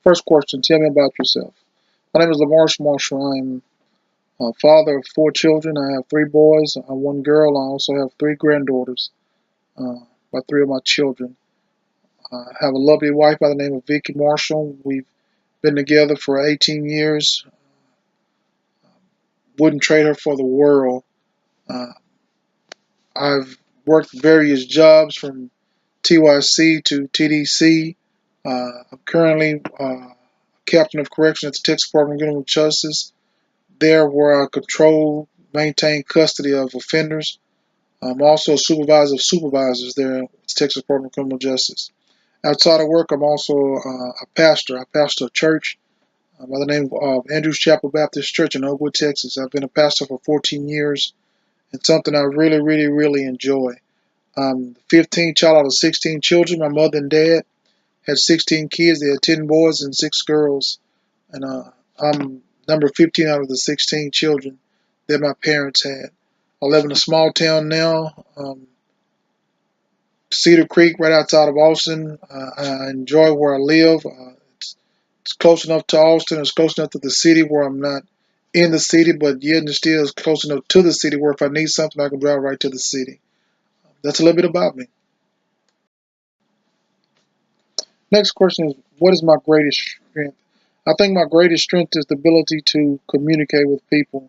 First question, tell me about yourself. My name is Lamarsh Marshall. I'm a father of 4 children. I have 3 boys, 1 girl. I also have 3 granddaughters by 3 of my children. I have a lovely wife by the name of Vicky Marshall. We've been together for 18 years. Wouldn't trade her for the world. Uh, I've worked various jobs from TYC to TDC. I'm currently captain of correction at the Texas Department of Criminal Justice. There, where I control, maintain custody of offenders. I'm also a supervisor of supervisors there at the Texas Department of Criminal Justice. Outside of work, I'm also a pastor. I pastor a church by the name of Andrews Chapel Baptist Church in Oakwood, Texas. I've been a pastor for 14 years. It's something I really, really, really enjoy. I'm the 15th child out of 16 children. My mother and dad had 16 kids. They had 10 boys and 6 girls. And I'm number 15 out of the 16 children that my parents had. I live in a small town now, Cedar Creek, right outside of Austin. I enjoy where I live. It's close enough to Austin. It's close enough to the city where I'm not in the city, but yet and still is close enough to the city where if I need something, I can drive right to the city. That's a little bit about me. Next question is, what is my greatest strength? I think my greatest strength is the ability to communicate with people.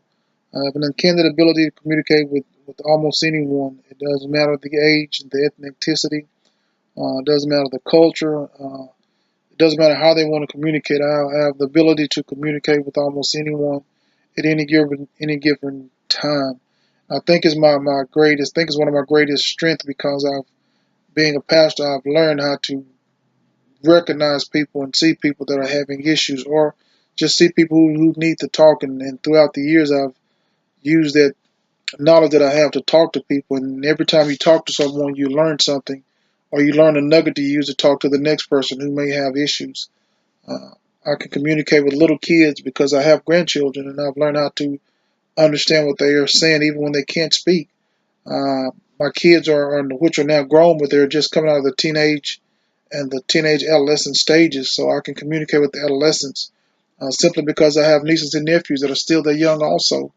I have an uncanny ability to communicate with almost anyone. It doesn't matter the age, the ethnicity, it doesn't matter the culture, it doesn't matter how they want to communicate. I have the ability to communicate with almost anyone at any given time. I think is my greatest. I think is one of my greatest strengths because being a pastor, I've learned how to recognize people and see people that are having issues, or just see people who need to talk. And throughout the years, I've used that knowledge that I have to talk to people. And every time you talk to someone, you learn something, or you learn a nugget to use to talk to the next person who may have issues. Uh, I can communicate with little kids because I have grandchildren, and I've learned how to understand what they are saying even when they can't speak. My kids which are now grown, but they're just coming out of the teenage adolescent stages, so I can communicate with the adolescents simply because I have nieces and nephews that are still that young also.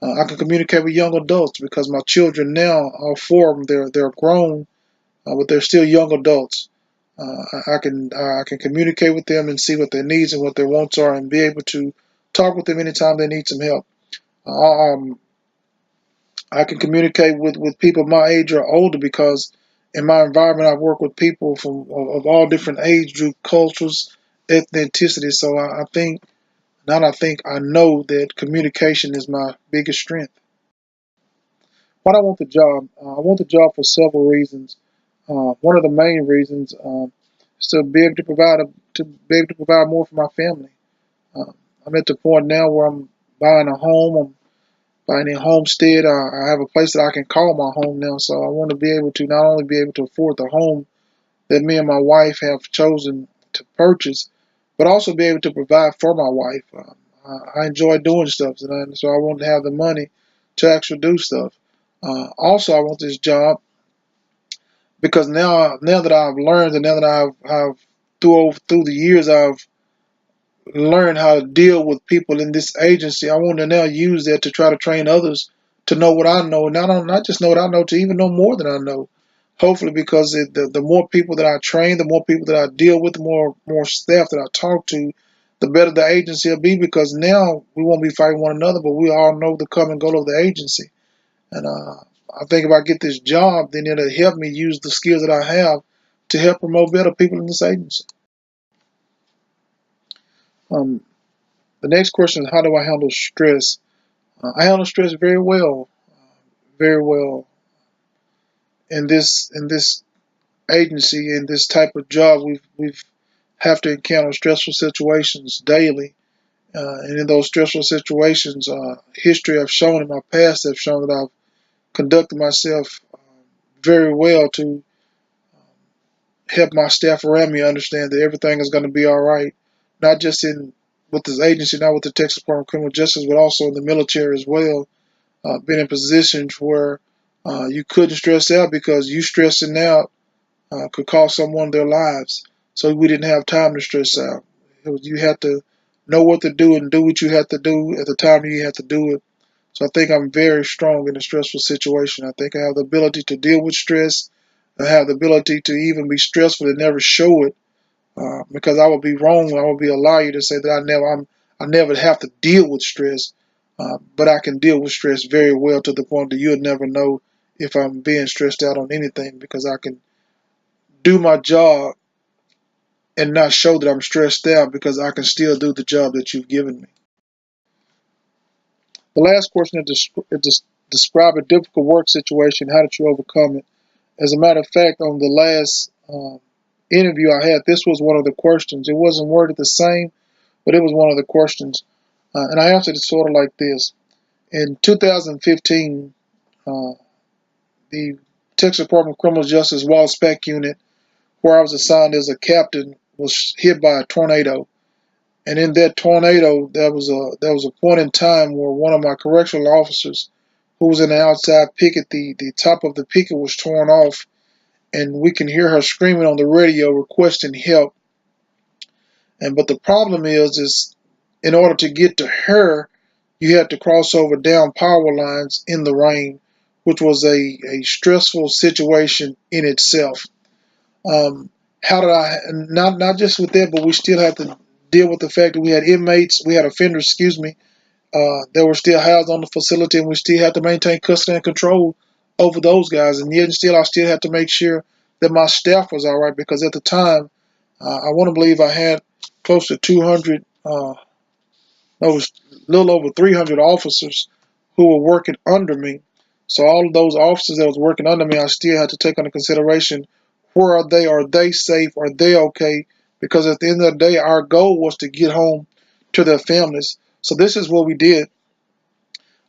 I can communicate with young adults because my children now, all 4 of them, they're grown, but they're still young adults. I can communicate with them and see what their needs and what their wants are, and be able to talk with them anytime they need some help. Um, I can communicate with people my age or older because in my environment I work with people of all different age group, cultures, ethnicities. So I think, not I think, I know that communication is my biggest strength. Why do I want the job? I want the job for several reasons. One of the main reasons is to be able to provide more for my family. Uh, I'm at the point now where I'm buying a home. I'm buying a homestead. I have a place that I can call my home now. So I want to be able to not only be able to afford the home that me and my wife have chosen to purchase, but also be able to provide for my wife. I enjoy doing stuff, so I want to have the money to actually do stuff. Also, I want this job because now that I've learned, and now that I've through the years I've learned how to deal with people in this agency. I want to now use that to try to train others to know what I know, and not just know what I know, to even know more than I know. Hopefully, because the more people that I train, the more people that I deal with, the more staff that I talk to, the better the agency will be. Because now we won't be fighting one another, but we all know the come and go of the agency. And I think if I get this job, then it'll help me use the skills that I have to help promote better people in this agency. Um, the next question is, how do I handle stress? I handle stress very well in this agency, in this type of job. We've have to encounter stressful situations daily, and in those stressful situations, history have shown, in my past have shown that I've conducted myself very well to help my staff around me understand that everything is going to be all right, not just in with this agency, not with the Texas Department of Criminal Justice, but also in the military as well. Been in positions where you couldn't stress out because you stressing out could cost someone their lives. So we didn't have time to stress out. You had to know what to do and do what you had to do at the time you had to do it. So I think I'm very strong in a stressful situation. I think I have the ability to deal with stress. I have the ability to even be stressful and never show it, because I would be wrong. I would be a liar to say that I never have to deal with stress. But I can deal with stress very well to the point that you'll never know if I'm being stressed out on anything, because I can do my job and not show that I'm stressed out, because I can still do the job that you've given me. The last question is describe a difficult work situation. How did you overcome it? As a matter of fact, on the last interview I had, this was one of the questions. It wasn't worded the same, but it was one of the questions. And I answered it sort of like this. In 2015, the Texas Department of Criminal Justice Wallace Peck Unit, where I was assigned as a captain, was hit by a tornado. And in that tornado, there was a point in time where one of my correctional officers, who was in the outside picket, the top of the picket was torn off, and we can hear her screaming on the radio requesting help. But the problem is in order to get to her, you had to cross over down power lines in the rain, which was a stressful situation in itself. How did I, not just with that, but we still had to deal with the fact that we had offenders, excuse me, that were still housed on the facility, and we still had to maintain custody and control over those guys. And yet still, I still had to make sure that my staff was all right, because at the time, I want to believe I had close to 200, it was a little over 300 officers who were working under me. So all of those officers that was working under me, I still had to take into consideration, where are they? Are they safe? Are they okay? Because at the end of the day, our goal was to get home to their families. So this is what we did.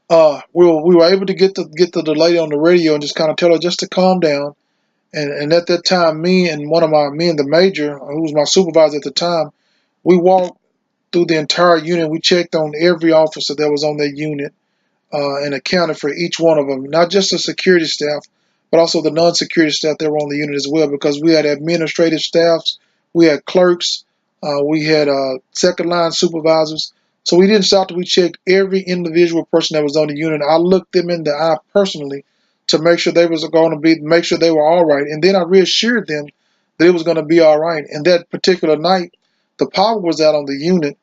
We were able to get the lady on the radio and just kind of tell her just to calm down. And at that time, me and the major, who was my supervisor at the time, we walked through the entire unit. We checked on every officer that was on that unit, and accounted for each one of them, not just the security staff, but also the non-security staff that were on the unit as well, because we had administrative staffs, we had clerks, we had second line supervisors. So we didn't stop till we checked every individual person that was on the unit. I looked them in the eye personally to make sure make sure they were all right, and then I reassured them that it was going to be all right. And that particular night, the power was out on the unit,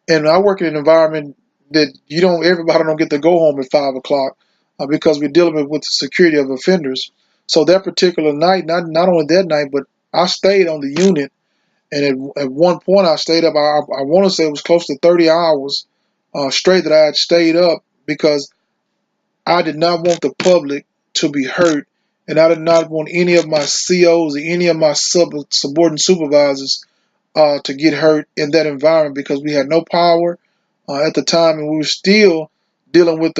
and I work in an environment that everybody don't get to go home at 5 o'clock, because we're dealing with the security of offenders. So that particular night, not only that night, but I stayed on the unit, and at one point I stayed up. I want to say it was close to 30 hours straight that I had stayed up, because I did not want the public to be hurt, and I did not want any of my COs or any of my subordinate supervisors to get hurt in that environment, because we had no power at the time, and we were still dealing with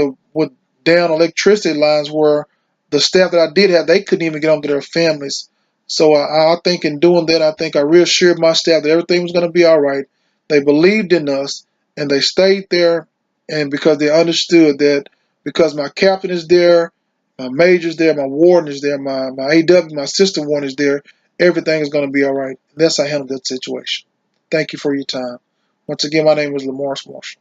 down electricity lines, where the staff that I did have, they couldn't even get home to their families. So I think in doing that, I think I reassured my staff that everything was going to be all right. They believed in us, and they stayed there, and because they understood that, because my captain is there, my major's there, my warden is there, my AW, my sister warden is there, everything is going to be all right. That's how I handled that situation. Thank you for your time. Once again, my name is Lamorris Marshall.